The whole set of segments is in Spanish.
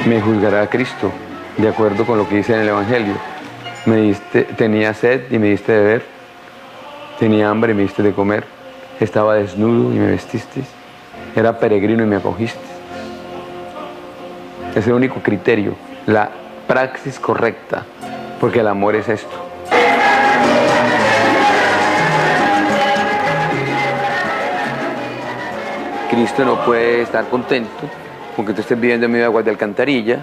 me juzgará Cristo, de acuerdo con lo que dice en el Evangelio. Tenía sed y me diste de beber, tenía hambre y me diste de comer, estaba desnudo y me vestiste, era peregrino y me acogiste. Es el único criterio, la praxis correcta, porque el amor es esto. Cristo no puede estar contento con que tú estés viviendo en medio de aguas de alcantarilla,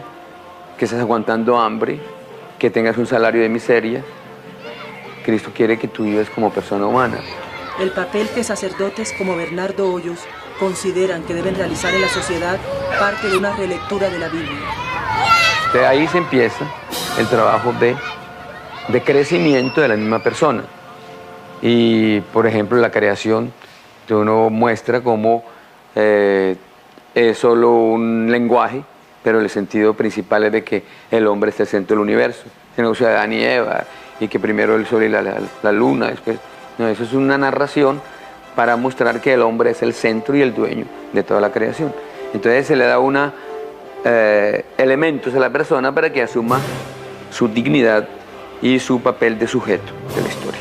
que estés aguantando hambre, que tengas un salario de miseria. Cristo quiere que tú vivas como persona humana. El papel que sacerdotes como Bernardo Hoyos consideran que deben realizar en la sociedad parte de una relectura de la Biblia. De ahí se empieza el trabajo de crecimiento de la misma persona. Y, por ejemplo, la creación, uno muestra cómo es solo un lenguaje, pero el sentido principal es de que el hombre es el centro del universo. No usa Adán y Eva, y que primero el sol y la luna, después... No, eso es una narración para mostrar que el hombre es el centro y el dueño de toda la creación. Entonces se le da elementos a la persona para que asuma su dignidad y su papel de sujeto de la historia.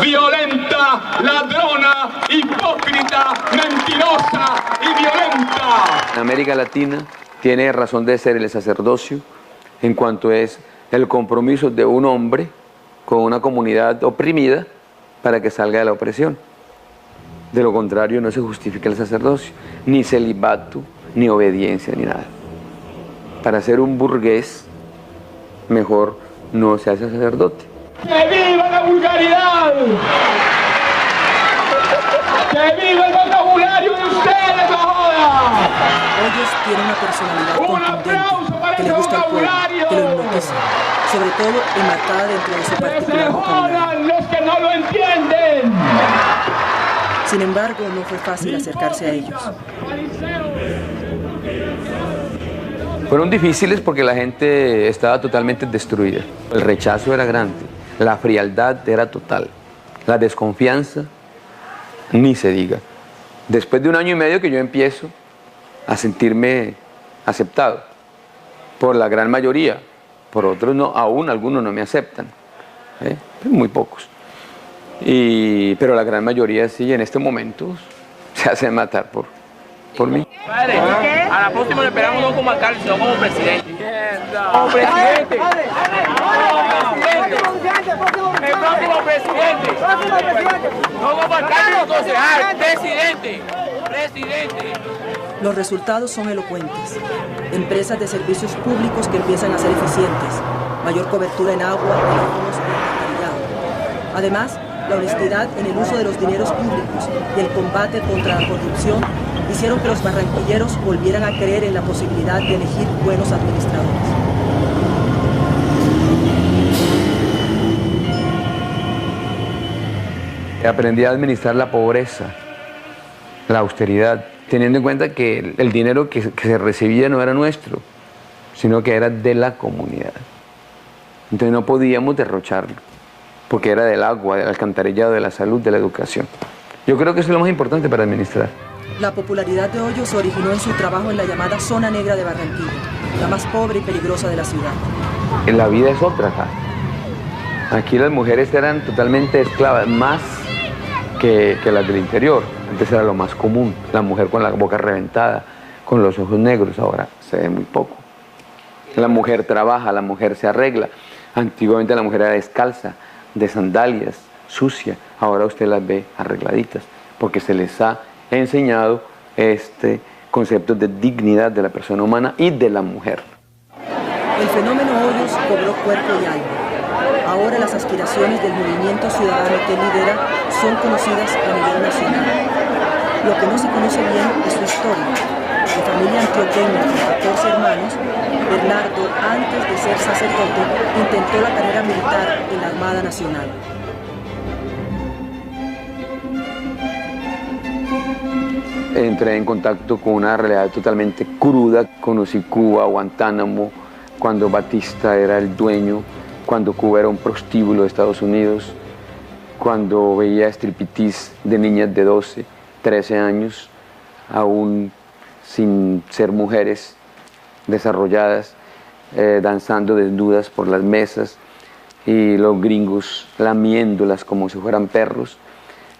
Violenta, ladrona, hipócrita, mentirosa y violenta. América Latina tiene razón de ser el sacerdocio en cuanto es el compromiso de un hombre con una comunidad oprimida para que salga de la opresión. De lo contrario no se justifica el sacerdocio, ni celibato, ni obediencia, ni nada. Para ser un burgués, mejor no se hace sacerdote. ¡Que viva la vulgaridad! ¡Que viva el vocabulario de ustedes, no joda! Hoyos tiene una personalidad contundente, que le gusta al pueblo, que lo hipnotiza, sobre todo enmarcada dentro de su particular vocabulario. ¡Los que no lo entienden! Sin embargo, no fue fácil acercarse a ellos. Fueron difíciles porque la gente estaba totalmente destruida. El rechazo era grande. La frialdad era total, la desconfianza, ni se diga. Después de 1 año y medio que yo empiezo a sentirme aceptado, por la gran mayoría, por otros no, aún algunos no me aceptan, muy pocos. Pero la gran mayoría sí, en este momento se hace matar por mí. Padre, a la próxima le esperamos no como alcalde, sino como presidente. Como presidente. El próximo presidente. No como alcalde o concejal, presidente. Presidente. Los resultados son elocuentes. Empresas de servicios públicos que empiezan a ser eficientes, mayor cobertura en agua, teléfonos y alcantarillado. Además, la honestidad en el uso de los dineros públicos y el combate contra la corrupción hicieron que los barranquilleros volvieran a creer en la posibilidad de elegir buenos administradores. Aprendí a administrar la pobreza, la austeridad, teniendo en cuenta que el dinero que se recibía no era nuestro, sino que era de la comunidad. Entonces no podíamos derrocharlo, porque era del agua, del alcantarillado, de la salud, de la educación. Yo creo que eso es lo más importante para administrar. La popularidad de Hoyos se originó en su trabajo en la llamada Zona Negra de Barranquilla, la más pobre y peligrosa de la ciudad. La vida es otra acá. Aquí las mujeres eran totalmente esclavas, más que las del interior. Antes era lo más común, la mujer con la boca reventada, con los ojos negros, ahora se ve muy poco. La mujer trabaja, la mujer se arregla. Antiguamente la mujer era descalza, de sandalias, sucia. Ahora usted las ve arregladitas, porque se les ha enseñado este concepto de dignidad de la persona humana y de la mujer. El fenómeno Hoyos cobró cuerpo y alma. Ahora las aspiraciones del movimiento ciudadano que lidera son conocidas a nivel nacional. Lo que no se conoce bien es su historia. De familia antioqueña con 14 hermanos, Bernardo, antes de ser sacerdote, intentó la carrera militar en la Armada Nacional. Entré en contacto con una realidad totalmente cruda. Conocí Cuba, Guantánamo, cuando Batista era el dueño, cuando Cuba era un prostíbulo de Estados Unidos, cuando veía striptease de niñas de 12, 13 años, aún sin ser mujeres desarrolladas, danzando desnudas por las mesas y los gringos lamiéndolas como si fueran perros.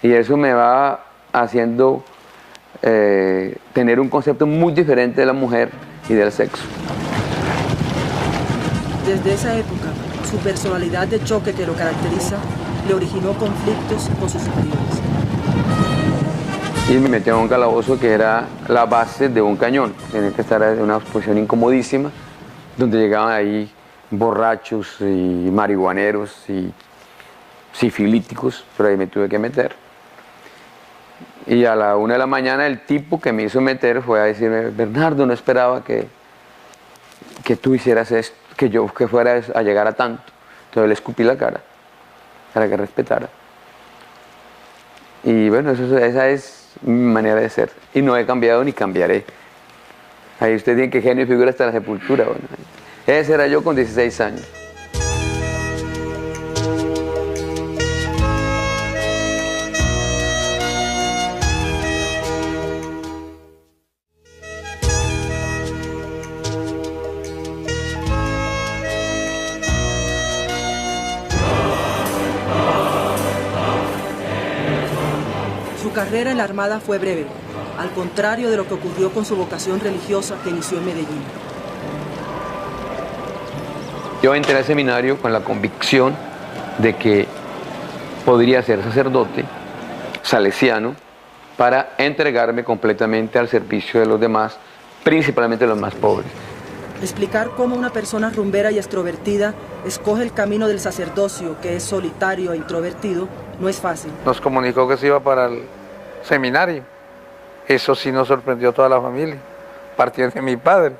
Y eso me va haciendo tener un concepto muy diferente de la mujer y del sexo. Desde esa época, su personalidad de choque que lo caracteriza le originó conflictos con sus superiores. Y me metió en un calabozo que era la base de un cañón. Tenía que estar en una posición incomodísima, donde llegaban ahí borrachos y marihuaneros y sifilíticos, pero ahí me tuve que meter. Y a la 1 de la mañana el tipo que me hizo meter fue a decirme: Bernardo, no esperaba que tú hicieras esto, que fuera a llegar a tanto. Entonces le escupí la cara para que respetara. Y bueno, esa es mi manera de ser. Y no he cambiado ni cambiaré. Ahí usted tiene que genio y figura hasta la sepultura. Bueno, ese era yo con 16 años. Su carrera en la Armada fue breve, al contrario de lo que ocurrió con su vocación religiosa que inició en Medellín. Yo entré al seminario con la convicción de que podría ser sacerdote salesiano para entregarme completamente al servicio de los demás, principalmente los más pobres. Explicar cómo una persona rumbera y extrovertida escoge el camino del sacerdocio, que es solitario e introvertido, no es fácil. Nos comunicó que se iba para el seminario. Eso sí nos sorprendió a toda la familia, partiendo de mi padre.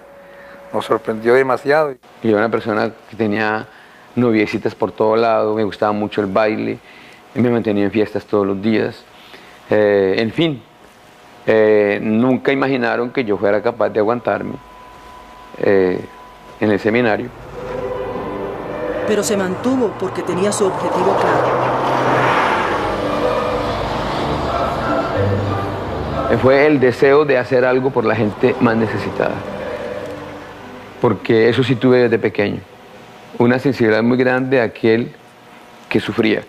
Nos sorprendió demasiado. Yo era una persona que tenía noviecitas por todo lado, me gustaba mucho el baile, me mantenía en fiestas todos los días. En fin, nunca imaginaron que yo fuera capaz de aguantarme en el seminario. Pero se mantuvo porque tenía su objetivo claro. Fue el deseo de hacer algo por la gente más necesitada. Porque eso sí tuve desde pequeño. Una sensibilidad muy grande a aquel que sufría.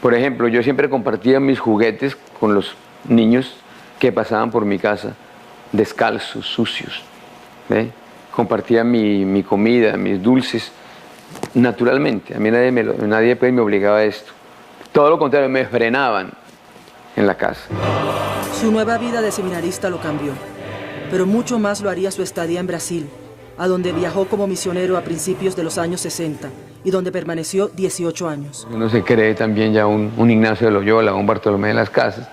Por ejemplo, yo siempre compartía mis juguetes con los niños que pasaban por mi casa, descalzos, sucios. Compartía mi comida, mis dulces, naturalmente. A mí nadie pues, me obligaba a esto. Todo lo contrario, me frenaban en la casa. Su nueva vida de seminarista lo cambió, pero mucho más lo haría su estadía en Brasil, a donde viajó como misionero a principios de los años 60 y donde permaneció 18 años. Uno se cree también ya un Ignacio de Loyola, un Bartolomé de las Casas,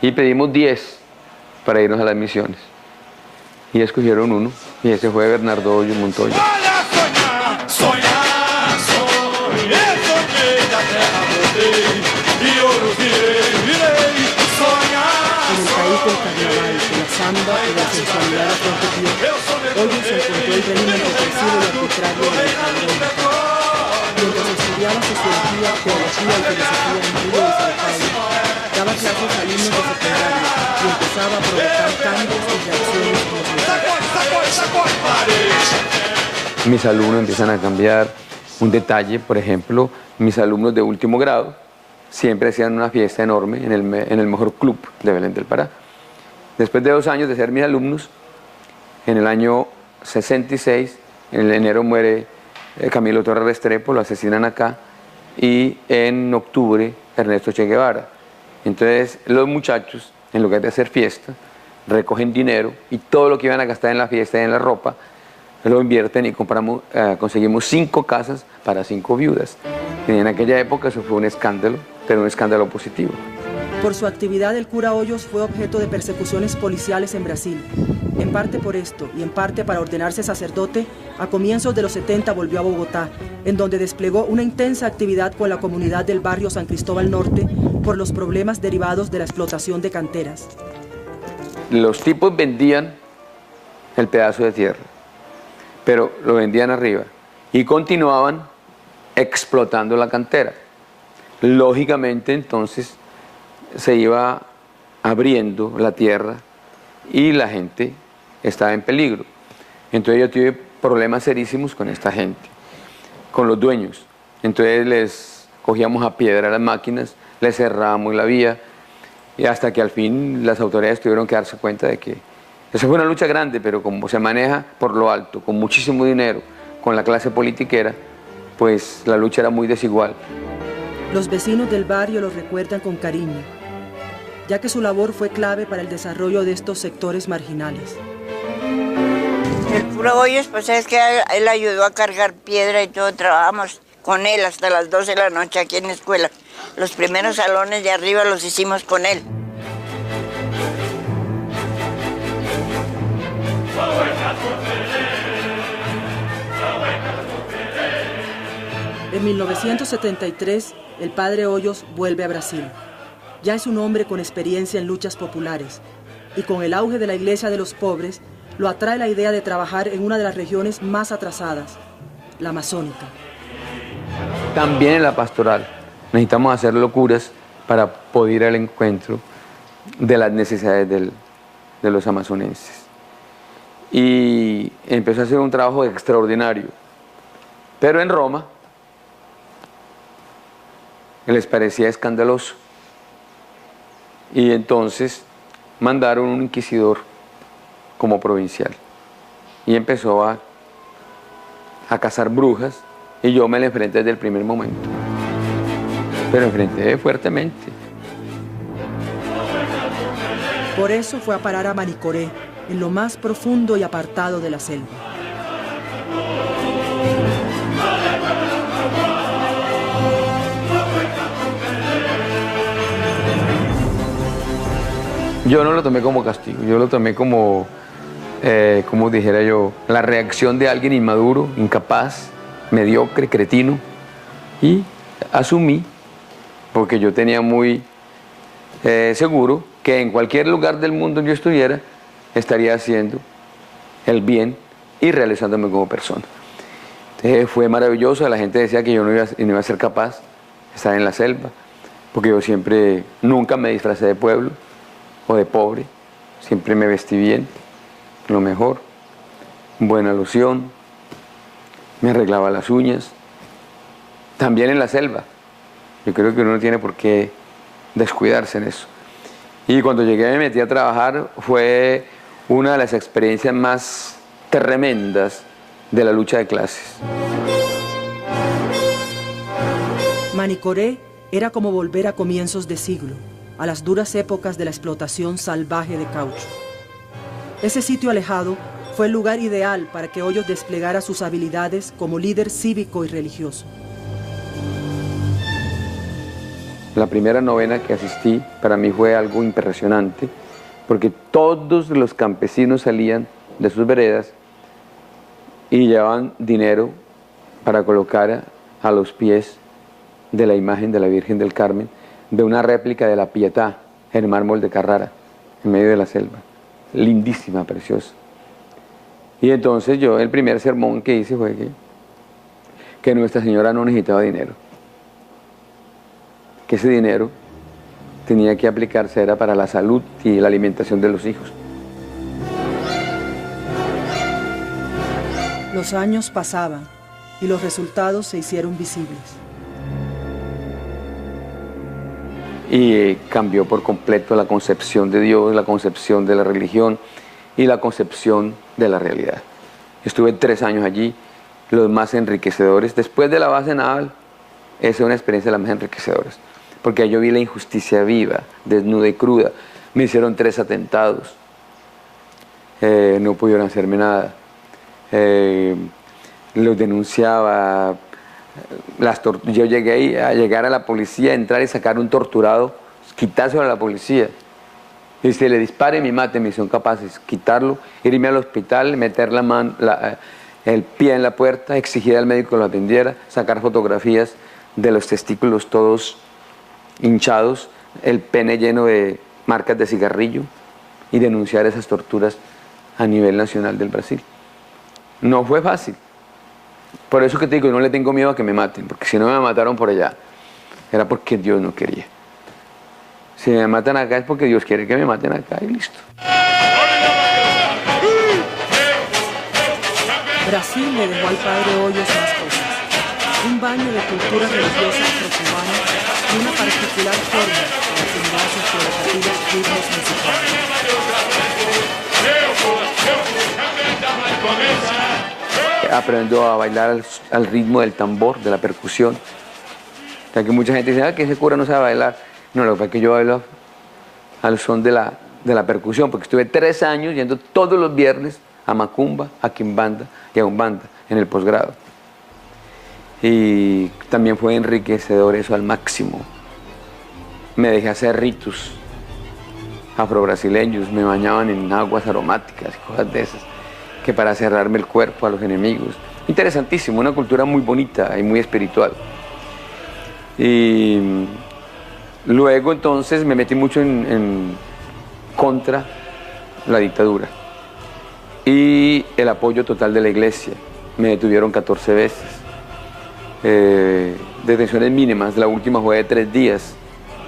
y pedimos 10 para irnos a las misiones. Y escogieron uno, y ese fue Bernardo Hoyos Montoya. En el país del carnaval, de la samba y de la sensualidad a flor de piel, Hoyos encontró el régimen represivo y arbitrario de la dictadura militar. Mientras estudiaba sociología, teología y filosofía en Río de Sao Paulo, daba clases a alumnos de secundaria y empezaba a provocar cambios y reacciones en los muchachos. Mis alumnos empiezan a cambiar. Un detalle, por ejemplo, mis alumnos de último grado siempre hacían una fiesta enorme en el mejor club de Belén del Pará. Después de 2 años de ser mis alumnos, en el año 66, en enero muere Camilo Torres Restrepo, lo asesinan acá, y en octubre Ernesto Che Guevara. Entonces los muchachos, en lugar de hacer fiesta, recogen dinero y todo lo que iban a gastar en la fiesta y en la ropa, lo invierten y conseguimos 5 casas para 5 viudas. Y en aquella época eso fue un escándalo, pero un escándalo positivo. Por su actividad, el cura Hoyos fue objeto de persecuciones policiales en Brasil. En parte por esto y en parte para ordenarse sacerdote, a comienzos de los 70 volvió a Bogotá, en donde desplegó una intensa actividad con la comunidad del barrio San Cristóbal Norte por los problemas derivados de la explotación de canteras. Los tipos vendían el pedazo de tierra, pero lo vendían arriba y continuaban explotando la cantera. Lógicamente, entonces, se iba abriendo la tierra y la gente estaba en peligro. Entonces yo tuve problemas serísimos con esta gente, con los dueños. Entonces les cogíamos a piedra las máquinas, les cerrábamos la vía y hasta que al fin las autoridades tuvieron que darse cuenta de que esa fue una lucha grande, pero como se maneja por lo alto, con muchísimo dinero, con la clase politiquera, pues la lucha era muy desigual. Los vecinos del barrio lo recuerdan con cariño, ya que su labor fue clave para el desarrollo de estos sectores marginales. El cura Hoyos, pues es que él ayudó a cargar piedra y todo, trabajamos con él hasta las 12 de la noche aquí en la escuela. Los primeros salones de arriba los hicimos con él. En 1973, el padre Hoyos vuelve a Brasil. Ya es un hombre con experiencia en luchas populares y con el auge de la Iglesia de los Pobres, lo atrae la idea de trabajar en una de las regiones más atrasadas, la amazónica. También en la pastoral necesitamos hacer locuras para poder ir al encuentro de las necesidades de los amazonenses. Y empezó a hacer un trabajo extraordinario, pero en Roma les parecía escandaloso. Y entonces mandaron un inquisidor como provincial y empezó a cazar brujas y yo me le enfrenté desde el primer momento, pero enfrenté fuertemente. Por eso fue a parar a Manicoré, en lo más profundo y apartado de la selva. Yo no lo tomé como castigo, yo lo tomé como, como dijera yo, la reacción de alguien inmaduro, incapaz, mediocre, cretino, y asumí, porque yo tenía muy seguro que en cualquier lugar del mundo donde yo estuviera, estaría haciendo el bien y realizándome como persona. Entonces fue maravilloso, la gente decía que yo no iba a ser capaz de estar en la selva, porque yo siempre, nunca me disfracé de pueblo o de pobre, siempre me vestí bien, lo mejor, buena loción, me arreglaba las uñas, también en la selva. Yo creo que uno no tiene por qué descuidarse en eso. Y cuando llegué me metí a trabajar, fue una de las experiencias más tremendas de la lucha de clases. Manicoré era como volver a comienzos de siglo, a las duras épocas de la explotación salvaje de caucho. Ese sitio alejado fue el lugar ideal para que Hoyos desplegara sus habilidades como líder cívico y religioso. La primera novena que asistí para mí fue algo impresionante, porque todos los campesinos salían de sus veredas y llevaban dinero para colocar a los pies de la imagen de la Virgen del Carmen, de una réplica de la Pietà en mármol de Carrara, en medio de la selva. Lindísima, preciosa. Y entonces yo, el primer sermón que hice fue que Nuestra Señora no necesitaba dinero, que ese dinero tenía que aplicarse era para la salud y la alimentación de los hijos. Los años pasaban y los resultados se hicieron visibles. Y cambió por completo la concepción de Dios, la concepción de la religión y la concepción de la realidad. Estuve 3 años allí, los más enriquecedores. Después de la base naval, esa es una experiencia de las más enriquecedoras, porque yo vi la injusticia viva, desnuda y cruda. Me hicieron 3 atentados, no pudieron hacerme nada. los denunciaba. Yo llegué a llegar a la policía, entrar y sacar un torturado, quitárselo a la policía. Y si le disparen, me maten, me son capaces. Quitarlo, irme al hospital, meter el pie en la puerta, exigir al médico que lo atendiera, sacar fotografías de los testículos todos hinchados, el pene lleno de marcas de cigarrillo y denunciar esas torturas a nivel nacional del Brasil. No fue fácil. Por eso que te digo, no le tengo miedo a que me maten, porque si no me mataron por allá, era porque Dios no quería. Si me matan acá es porque Dios quiere que me maten acá y listo. Brasil le dejó al padre Hoyos más cosas. Un baño de cultura religiosa afrocubana y una particular forma de asimilar sus provocativos ritmos musicales. Aprendió a bailar al ritmo del tambor, de la percusión. O sea, que mucha gente dice, que ese cura no sabe bailar. No, lo que pasa es que yo bailo al son de la percusión, porque estuve 3 años yendo todos los viernes a macumba, a quimbanda y a umbanda en el posgrado. Y también fue enriquecedor eso al máximo. Me dejé hacer ritos afrobrasileños, me bañaban en aguas aromáticas y cosas de esas, que para cerrarme el cuerpo a los enemigos. Interesantísimo, una cultura muy bonita y muy espiritual. Y luego entonces me metí mucho en contra la dictadura y el apoyo total de la iglesia. Me detuvieron 14 veces. Detenciones mínimas, la última fue de 3 días,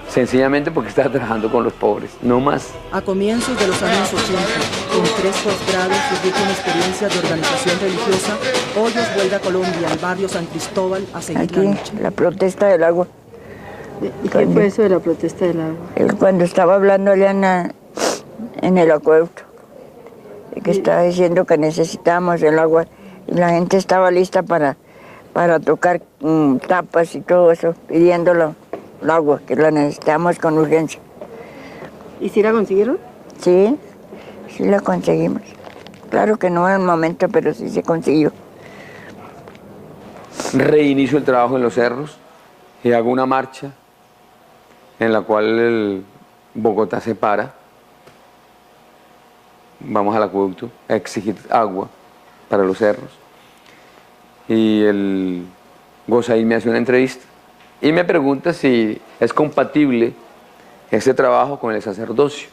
sencillamente porque estaba trabajando con los pobres, no más. A comienzos de los años 80, con 3 posgrados y rica experiencia de organización religiosa, Hoyos vuelve a Colombia, al barrio San Cristóbal, a seguir la lucha. La protesta del agua. ¿Y qué fue eso de la protesta del agua? Cuando estaba hablando allá en el acueducto, que estaba diciendo que necesitábamos el agua y la gente estaba lista para tocar tapas y todo eso, pidiendo el agua, que la necesitamos con urgencia. ¿Y si la consiguieron? Sí, sí la conseguimos. Claro que no en el momento, pero sí se consiguió. Reinicio el trabajo en los cerros y hago una marcha en la cual Bogotá se para. Vamos al acueducto a exigir agua para los cerros. Y el Gozaín me hace una entrevista y me pregunta si es compatible este trabajo con el sacerdocio.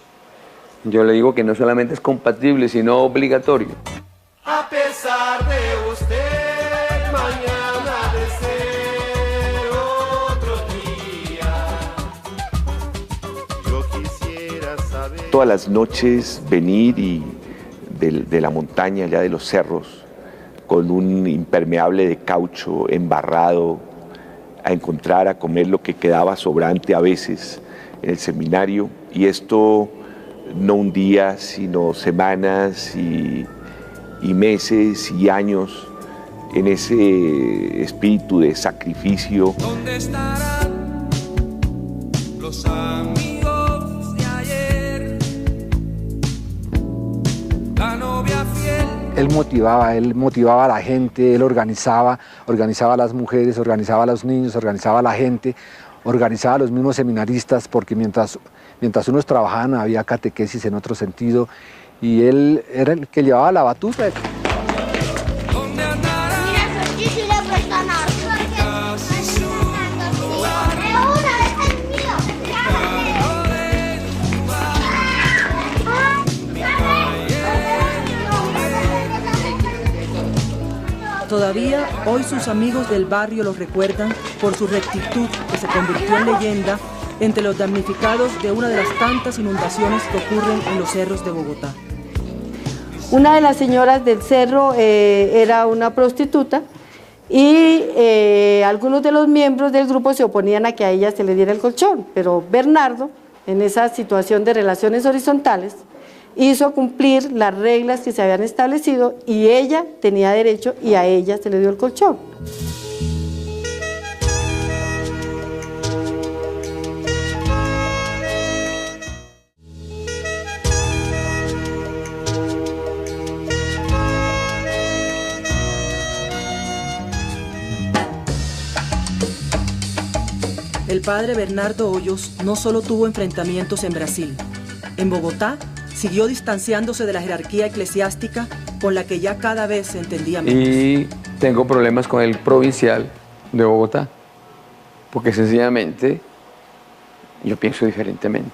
Yo le digo que no solamente es compatible, sino obligatorio. A pesar de usted, mañana de ser otro día. Yo quisiera saber. Todas las noches venir de la montaña, allá de los cerros, con un impermeable de caucho embarrado, a encontrar, a comer lo que quedaba sobrante a veces en el seminario. Y esto no un día, sino semanas y meses y años en ese espíritu de sacrificio. ¿Dónde estarán los amigos de ayer? La novia fiel. Él motivaba a la gente, él organizaba a las mujeres, organizaba a los niños, organizaba a la gente, organizaba a los mismos seminaristas, porque mientras unos trabajaban había catequesis en otro sentido, y él era el que llevaba la batuta. Todavía hoy sus amigos del barrio los recuerdan por su rectitud, que se convirtió en leyenda entre los damnificados de una de las tantas inundaciones que ocurren en los cerros de Bogotá. Una de las señoras del cerro era una prostituta y algunos de los miembros del grupo se oponían a que a ella se le diera el colchón, pero Bernardo, en esa situación de relaciones horizontales, hizo cumplir las reglas que se habían establecido y ella tenía derecho y a ella se le dio el colchón. El padre Bernardo Hoyos no solo tuvo enfrentamientos en Brasil. En Bogotá, siguió distanciándose de la jerarquía eclesiástica con la que ya cada vez se entendía menos. Y tengo problemas con el provincial de Bogotá, porque sencillamente yo pienso diferentemente.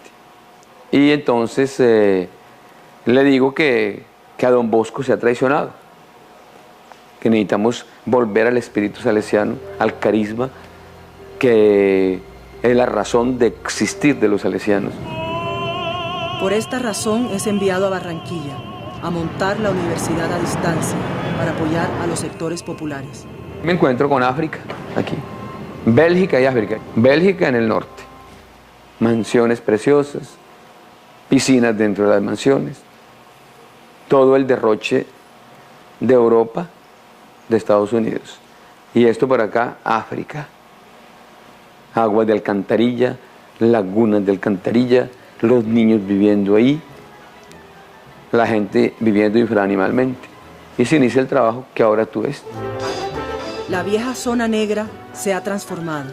Y entonces le digo que a don Bosco se ha traicionado, que necesitamos volver al espíritu salesiano, al carisma, que es la razón de existir de los salesianos. Por esta razón es enviado a Barranquilla a montar la universidad a distancia para apoyar a los sectores populares. Me encuentro con África, aquí. Bélgica y África. Bélgica en el norte. Mansiones preciosas, piscinas dentro de las mansiones. Todo el derroche de Europa, de Estados Unidos. Y esto por acá, África. Aguas de alcantarilla, lagunas de alcantarilla, los niños viviendo ahí, la gente viviendo infraanimalmente. Y se inicia el trabajo que ahora tú ves. La vieja zona negra se ha transformado.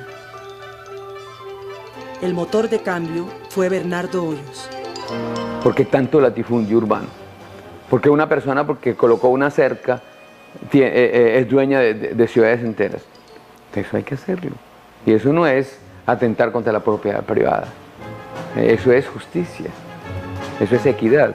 El motor de cambio fue Bernardo Hoyos. ¿Por qué tanto latifundio urbano? Porque una persona, porque colocó una cerca, es dueña de ciudades enteras. Eso hay que hacerlo. Y eso no es atentar contra la propiedad privada. Eso es justicia. Eso es equidad.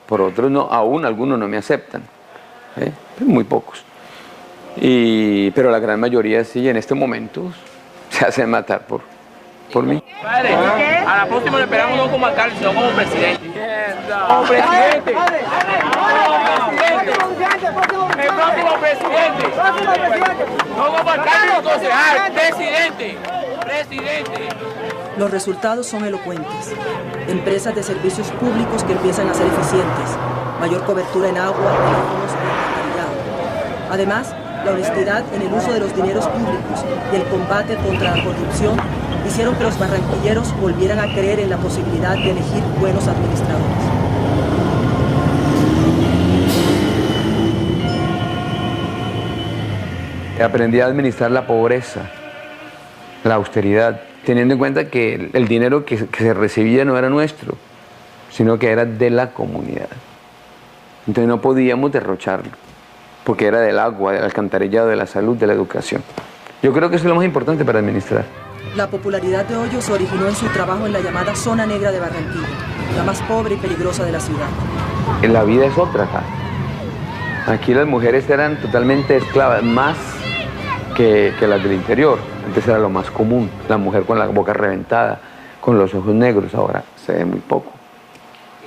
Por otros no, aún algunos no me aceptan, muy pocos. Pero la gran mayoría sí, en este momento se hacen matar por mí. Padre, a la próxima le esperamos no como alcalde, sino como presidente. Como presidente. El próximo presidente. No como alcalde o concejal, presidente. Presidente. Los resultados son elocuentes. Empresas de servicios públicos que empiezan a ser eficientes, mayor cobertura en agua, teléfonos y alcantarillado. Además, la honestidad en el uso de los dineros públicos y el combate contra la corrupción hicieron que los barranquilleros volvieran a creer en la posibilidad de elegir buenos administradores. Aprendí a administrar la pobreza, la austeridad, teniendo en cuenta que el dinero que se recibía no era nuestro, sino que era de la comunidad. Entonces no podíamos derrocharlo, porque era del agua, del alcantarillado, de la salud, de la educación. Yo creo que eso es lo más importante para administrar. La popularidad de Hoyos se originó en su trabajo en la llamada Zona Negra de Barranquilla, la más pobre y peligrosa de la ciudad. La vida es otra acá. Aquí las mujeres eran totalmente esclavas, más que las del interior. Antes era lo más común, la mujer con la boca reventada, con los ojos negros, ahora se ve muy poco.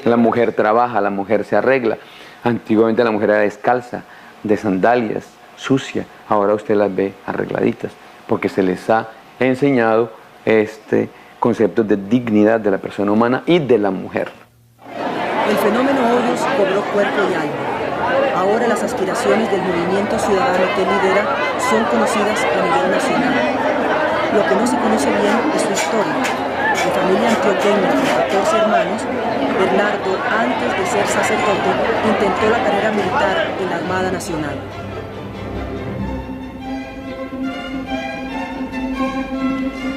La mujer trabaja, la mujer se arregla. Antiguamente la mujer era descalza, de sandalias, sucia. Ahora usted las ve arregladitas, porque se les ha enseñado este concepto de dignidad de la persona humana y de la mujer. El fenómeno Hoyos cobró cuerpo y alma. Ahora las aspiraciones del movimiento ciudadano que lidera son conocidas a nivel nacional. Lo que no se conoce bien es su historia. De familia antioqueña con 14 hermanos, Bernardo, antes de ser sacerdote, intentó la carrera militar en la Armada Nacional.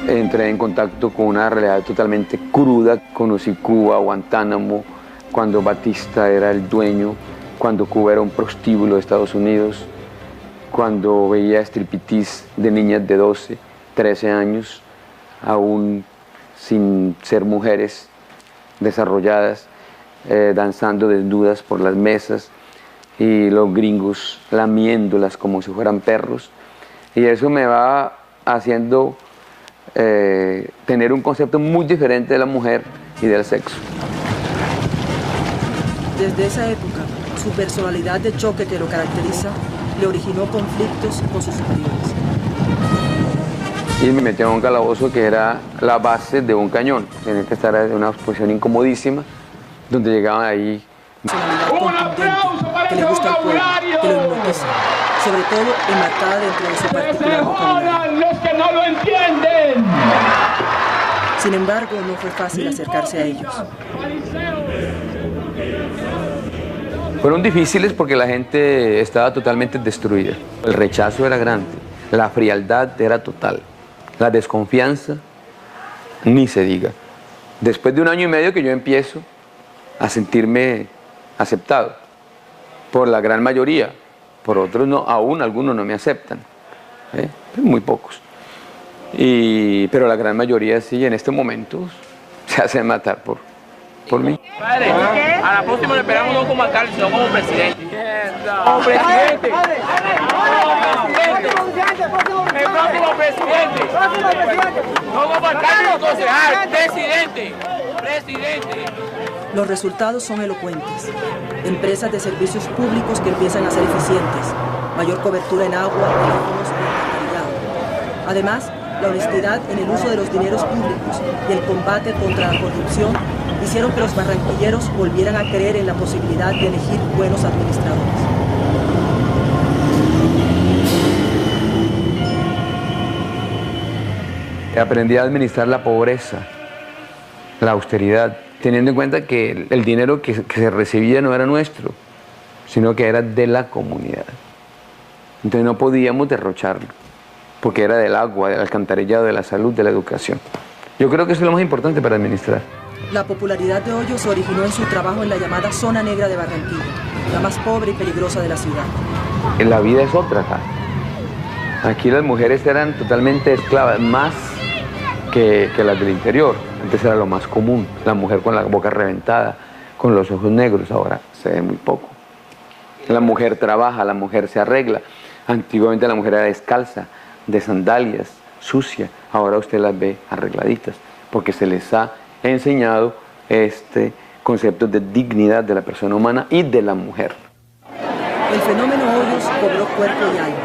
Entré en contacto con una realidad totalmente cruda. Conocí Cuba, Guantánamo, cuando Batista era el dueño, cuando Cuba era un prostíbulo de Estados Unidos, cuando veía striptease de niñas de 12, 13 años, aún sin ser mujeres desarrolladas, danzando desnudas por las mesas y los gringos lamiéndolas como si fueran perros. Y eso me va haciendo tener un concepto muy diferente de la mujer y del sexo. Desde esa época, su personalidad de choque que lo caracteriza le originó conflictos con sus superiores. Y me metió en un calabozo que era la base de un cañón. Tenía que estar en una posición incomodísima, donde llegaban ahí. Personalidad contundente, que le gusta al pueblo, que lo hipnotiza, sobre todo enmarcada dentro de su particular vocabulario. ¡Los que no lo entienden! Sin embargo, no fue fácil acercarse a ellos. Fueron difíciles porque la gente estaba totalmente destruida. El rechazo era grande, la frialdad era total, la desconfianza ni se diga. Después de 1 año y medio que yo empiezo a sentirme aceptado por la gran mayoría, por otros no, aún algunos no me aceptan, muy pocos. Pero la gran mayoría sí, en este momento se hace matar por mí. Padre, a la próxima le esperamos no como alcalde, sino como presidente. ¡Como presidente! ¡El próximo presidente! No como alcalde o concejal, presidente. Presidente. Los resultados son elocuentes. Empresas de servicios públicos que empiezan a ser eficientes, mayor cobertura en agua, teléfonos y alcantarillado. Además, la honestidad en el uso de los dineros públicos y el combate contra la corrupción hicieron que los barranquilleros volvieran a creer en la posibilidad de elegir buenos administradores. Aprendí a administrar la pobreza, la austeridad, teniendo en cuenta que el dinero que se recibía no era nuestro, sino que era de la comunidad. Entonces no podíamos derrocharlo, porque era del agua, del alcantarillado, de la salud, de la educación. Yo creo que eso es lo más importante para administrar. La popularidad de Hoyos se originó en su trabajo en la llamada Zona Negra de Barranquilla, la más pobre y peligrosa de la ciudad. La vida es otra acá. Aquí las mujeres eran totalmente esclavas, más que las del interior. Antes era lo más común, la mujer con la boca reventada, con los ojos negros, ahora se ve muy poco. La mujer trabaja, la mujer se arregla. Antiguamente la mujer era descalza, de sandalias, sucia. Ahora usted las ve arregladitas, porque se les ha enseñado este concepto de dignidad de la persona humana y de la mujer. El fenómeno Hoyos cobró cuerpo y alma.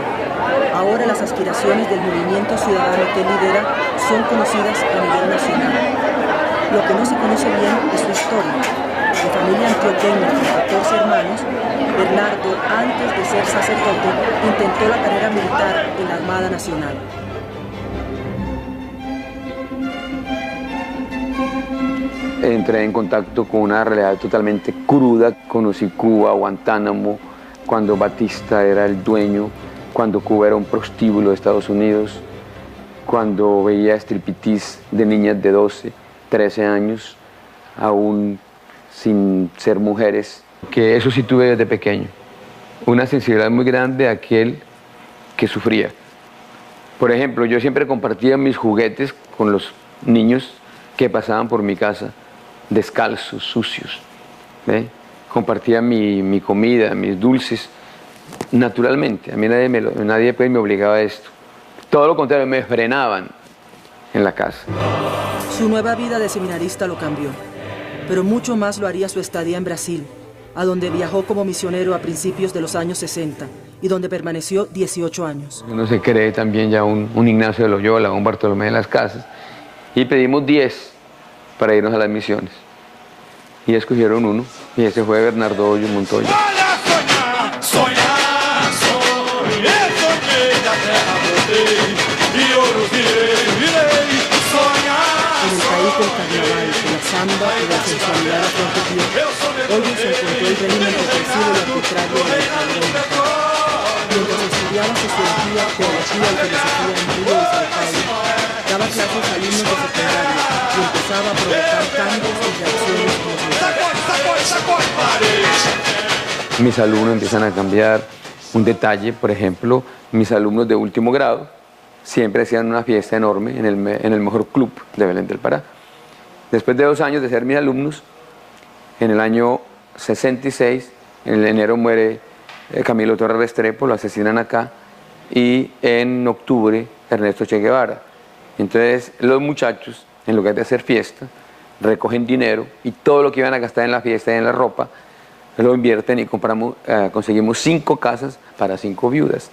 Ahora las aspiraciones del movimiento ciudadano que lidera son conocidas a nivel nacional. Lo que no se conoce bien es su historia. De familia antioqueña con 14 hermanos, Bernardo, antes de ser sacerdote, intentó la carrera militar en la Armada Nacional. Entré en contacto con una realidad totalmente cruda. Conocí Cuba, Guantánamo, cuando Batista era el dueño, cuando Cuba era un prostíbulo de Estados Unidos, cuando veía striptease de niñas de 12, 13 años, aún sin ser mujeres, que eso sí tuve desde pequeño. Una sensibilidad muy grande a aquel que sufría. Por ejemplo, yo siempre compartía mis juguetes con los niños que pasaban por mi casa, descalzos, sucios. Compartía mi comida, mis dulces, naturalmente. A mí nadie me obligaba a esto. Todo lo contrario, me frenaban en la casa. Su nueva vida de seminarista lo cambió, pero mucho más lo haría su estadía en Brasil, a donde viajó como misionero a principios de los años 60 y donde permaneció 18 años. Uno se cree también ya un Ignacio de Loyola, un Bartolomé de las Casas, y pedimos 10 para irnos a las misiones. Y escogieron uno, y ese fue Bernardo Hoyos Montoya. En el país del carnaval, de la samba y de la sensualidad a flor de piel, Hoyos encontró el régimen represivo y arbitrario de la dictadura militar. Mientras estudiaba sociología, teología y filosofía en Río y Sao Paulo, daba clases a alumnos de secundaria y empezaba a provocar cambios y reacciones en los muchachos. Mis alumnos empiezan a cambiar, Un detalle, por ejemplo, mis alumnos de último grado siempre hacían una fiesta enorme en el mejor club de Belén del Pará. Después de 2 años de ser mis alumnos, en el año 66, en enero muere Camilo Torres Restrepo, lo asesinan acá, y en octubre Ernesto Che Guevara. Entonces los muchachos, en lugar de hacer fiesta, recogen dinero y todo lo que iban a gastar en la fiesta y en la ropa, lo invierten y conseguimos 5 casas para 5 viudas.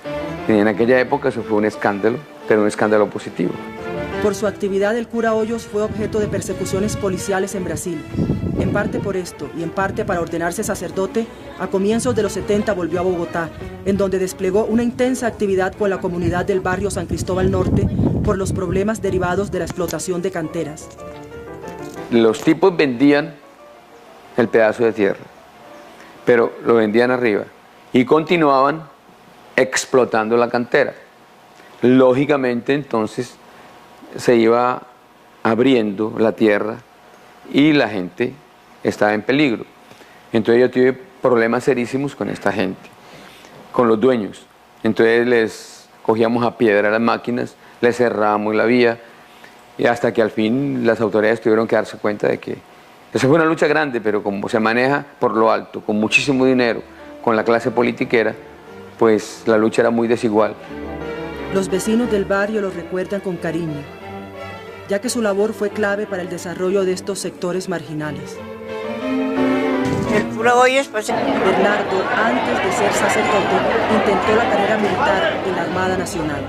Y en aquella época eso fue un escándalo, pero un escándalo positivo. Por su actividad, el cura Hoyos fue objeto de persecuciones policiales en Brasil. En parte por esto y en parte para ordenarse sacerdote, a comienzos de los 70 volvió a Bogotá, en donde desplegó una intensa actividad con la comunidad del barrio San Cristóbal Norte por los problemas derivados de la explotación de canteras. Los tipos vendían el pedazo de tierra, pero lo vendían arriba y continuaban explotando la cantera. Lógicamente, entonces, se iba abriendo la tierra y la gente estaba en peligro. Entonces yo tuve problemas serísimos con esta gente, con los dueños. Entonces les cogíamos a piedra las máquinas, les cerrábamos la vía, y hasta que al fin las autoridades tuvieron que darse cuenta de que eso fue una lucha grande, pero como se maneja por lo alto, con muchísimo dinero, con la clase politiquera, pues la lucha era muy desigual. Los vecinos del barrio lo recuerdan con cariño, ya que su labor fue clave para el desarrollo de estos sectores marginales. El cura Hoyos, pues... Bernardo, antes de ser sacerdote, intentó la carrera militar en la Armada Nacional.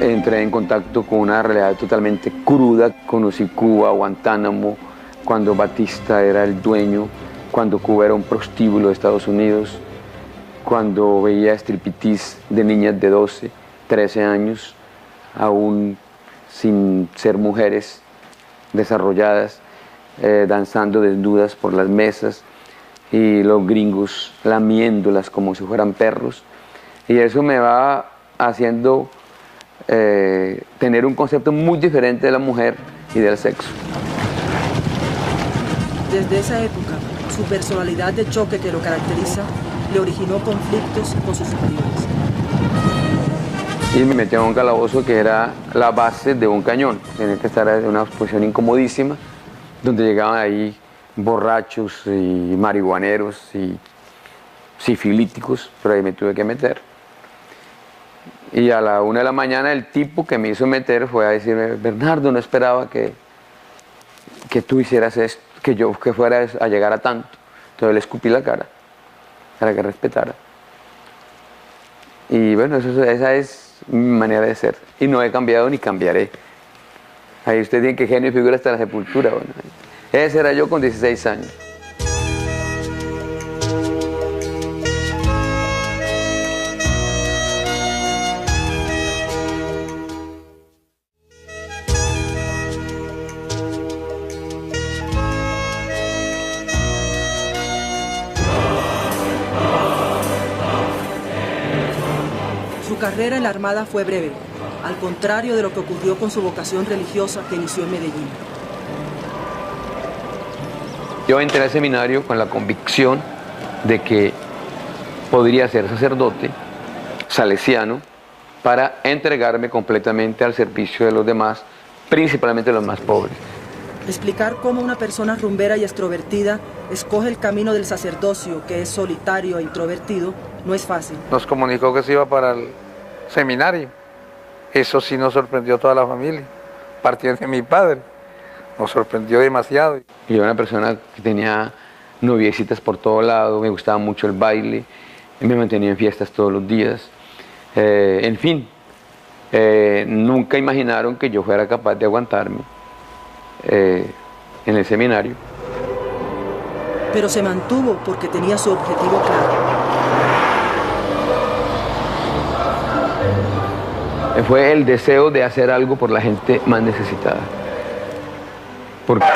Entré en contacto con una realidad totalmente cruda. Conocí Cuba, Guantánamo, cuando Batista era el dueño, cuando Cuba era un prostíbulo de Estados Unidos, cuando veía striptease de niñas de 12, 13 años, aún sin ser mujeres desarrolladas, danzando desnudas por las mesas y los gringos lamiéndolas como si fueran perros. Y eso me va haciendo tener un concepto muy diferente de la mujer y del sexo. Desde esa época, su personalidad de choque que lo caracteriza le originó conflictos con sus superiores. Y me metió en un calabozo que era la base de un cañón. Tenía que estar en una posición incomodísima, donde llegaban ahí borrachos y marihuaneros y sifilíticos, pero ahí me tuve que meter. Y a la 1 de la mañana el tipo que me hizo meter fue a decirme: Bernardo, no esperaba que tú hicieras esto, que fueras a llegar a tanto. Entonces le escupí la cara para que respetara. Y bueno, esa es mi manera de ser. Y no he cambiado ni cambiaré. Ahí usted tiene que genio y figura hasta la sepultura. Bueno, ese era yo con 16 años. Su carrera en la Armada fue breve, al contrario de lo que ocurrió con su vocación religiosa que inició en Medellín. Yo entré al seminario con la convicción de que podría ser sacerdote salesiano para entregarme completamente al servicio de los demás, principalmente los más pobres. Explicar cómo una persona rumbera y extrovertida escoge el camino del sacerdocio, que es solitario e introvertido, no es fácil. Nos comunicó que se iba para el seminario. Eso sí nos sorprendió a toda la familia, partiendo de mi padre. Nos sorprendió demasiado. Yo era una persona que tenía noviecitas por todo lado, me gustaba mucho el baile, me mantenía en fiestas todos los días. En fin, nunca imaginaron que yo fuera capaz de aguantarme en el seminario. Pero se mantuvo porque tenía su objetivo claro. Fue el deseo de hacer algo por la gente más necesitada. Porque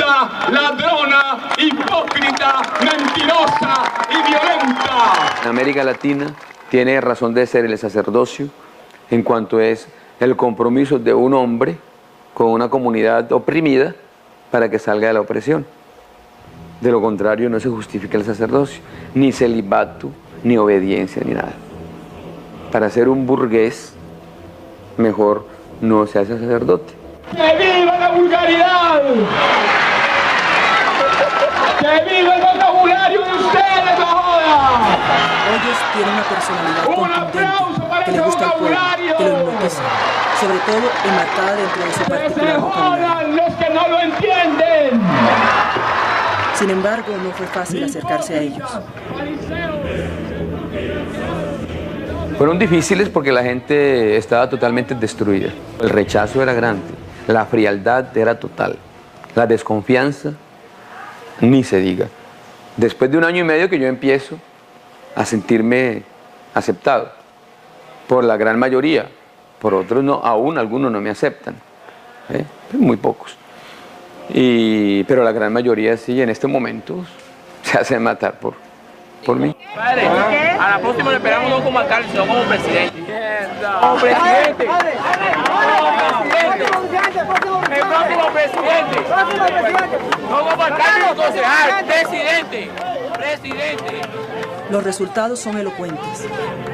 corrupta, ladrona, hipócrita, mentirosa y violenta. En América Latina tiene razón de ser el sacerdocio en cuanto es el compromiso de un hombre con una comunidad oprimida para que salga de la opresión. De lo contrario no se justifica el sacerdocio, ni celibato, ni obediencia, ni nada. Para ser un burgués, mejor no se hace sacerdote. ¡Que viva la vulgaridad! ¡Que viva el vocabulario de ustedes, no joda! Hoyos tiene una personalidad contundente, que le gusta al pueblo, que lo hipnotiza, sobre todo enmarcada dentro de su particular vocabulario. ¡Los que no lo entienden! Sin embargo, no fue fácil acercarse a ellos. Fueron difíciles porque la gente estaba totalmente destruida. El rechazo era grande, la frialdad era total, la desconfianza ni se diga. Después de 1 año y medio que yo empiezo a sentirme aceptado por la gran mayoría, por otros no, aún algunos no me aceptan, muy pocos. Pero la gran mayoría sí, en este momento se hace matar por mí. Padre, a la próxima le esperamos no como alcalde, sino como presidente. Como presidente. El próximo presidente. No como alcalde o concejal, presidente. Presidente. Los resultados son elocuentes.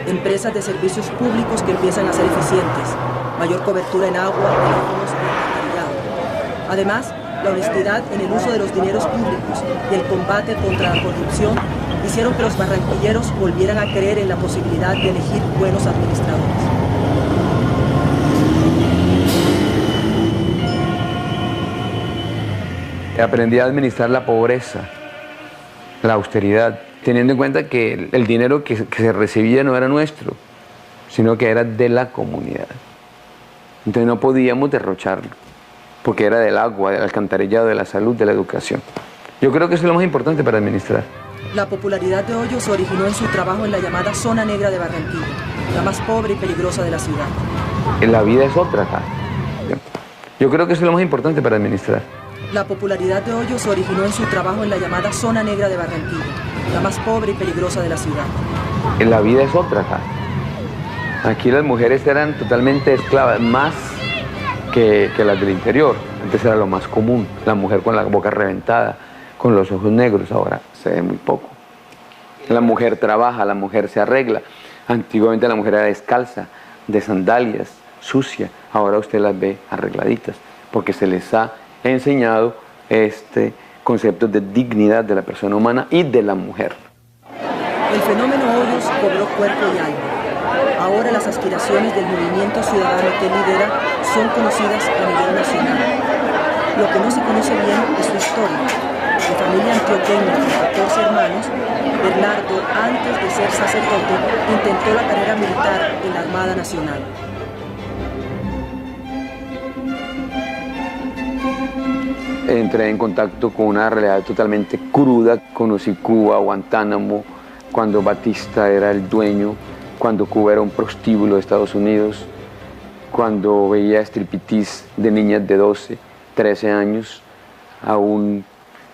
Empresas de servicios públicos que empiezan a ser eficientes, mayor cobertura en agua, teléfonos y alcantarillado. Además, la honestidad en el uso de los dineros públicos y el combate contra la corrupción hicieron que los barranquilleros volvieran a creer en la posibilidad de elegir buenos administradores. Aprendí a administrar la pobreza, la austeridad, teniendo en cuenta que el dinero que se recibía no era nuestro, sino que era de la comunidad. Entonces no podíamos derrocharlo, porque era del agua, del alcantarillado, de la salud, de la educación. Yo creo que eso es lo más importante para administrar. La popularidad de Hoyos se originó en su trabajo en la llamada Zona Negra de Barranquilla, la más pobre y peligrosa de la ciudad. La vida es otra acá. Yo creo que eso es lo más importante para administrar. La popularidad de Hoyos se originó en su trabajo en la llamada Zona Negra de Barranquilla, la más pobre y peligrosa de la ciudad. La vida es otra acá. Aquí las mujeres eran totalmente esclavas, más que las del interior. Antes era lo más común, la mujer con la boca reventada, con los ojos negros, ahora se ve muy poco. La mujer trabaja, la mujer se arregla. Antiguamente la mujer era descalza, de sandalias, sucia. Ahora usted las ve arregladitas, porque se les ha enseñado este concepto de dignidad de la persona humana y de la mujer. El fenómeno Hoyos cobró cuerpo y alma. Ahora las aspiraciones del movimiento ciudadano que lidera son conocidas a nivel nacional. Lo que no se conoce bien es su historia. De familia antioqueña con 14 hermanos, Bernardo, antes de ser sacerdote, intentó la carrera militar en la Armada Nacional. Entré en contacto con una realidad totalmente cruda. Conocí Cuba, Guantánamo, cuando Batista era el dueño, cuando Cuba era un prostíbulo de Estados Unidos, cuando veía striptease de niñas de 12, 13 años, aún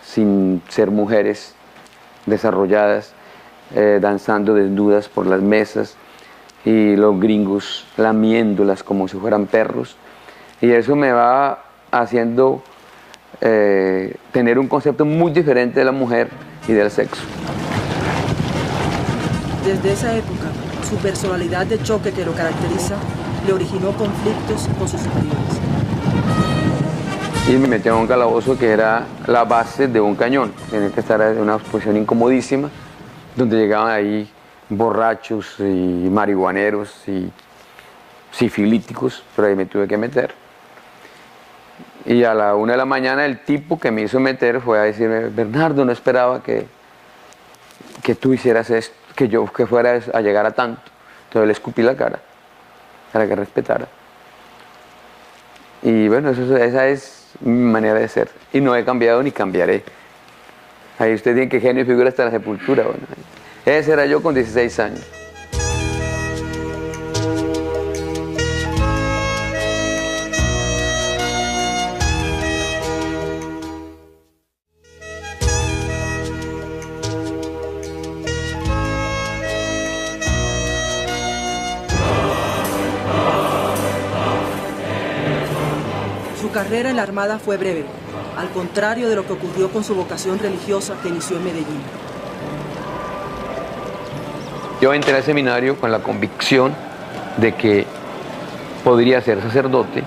sin ser mujeres desarrolladas, danzando desnudas por las mesas y los gringos lamiéndolas como si fueran perros. Y eso me va haciendo tener un concepto muy diferente de la mujer y del sexo. Desde esa época, su personalidad de choque que lo caracteriza le originó conflictos con sus superiores. Y me metió en un calabozo que era la base de un cañón. Tenía que estar en una posición incomodísima, donde llegaban ahí borrachos y marihuaneros y sifilíticos, pero ahí me tuve que meter. Y a la 1 de la mañana el tipo que me hizo meter fue a decirme: Bernardo, no esperaba que tú hicieras esto, que fueras a llegar a tanto. Entonces le escupí la cara para que respetara. Y bueno, esa es mi manera de ser. Y no he cambiado ni cambiaré. Ahí usted tiene que genio y figura hasta la sepultura. Bueno, ese era yo con 16 años. carrera en la Armada fue breve, al contrario de lo que ocurrió con su vocación religiosa que inició en Medellín. Yo entré al seminario con la convicción de que podría ser sacerdote,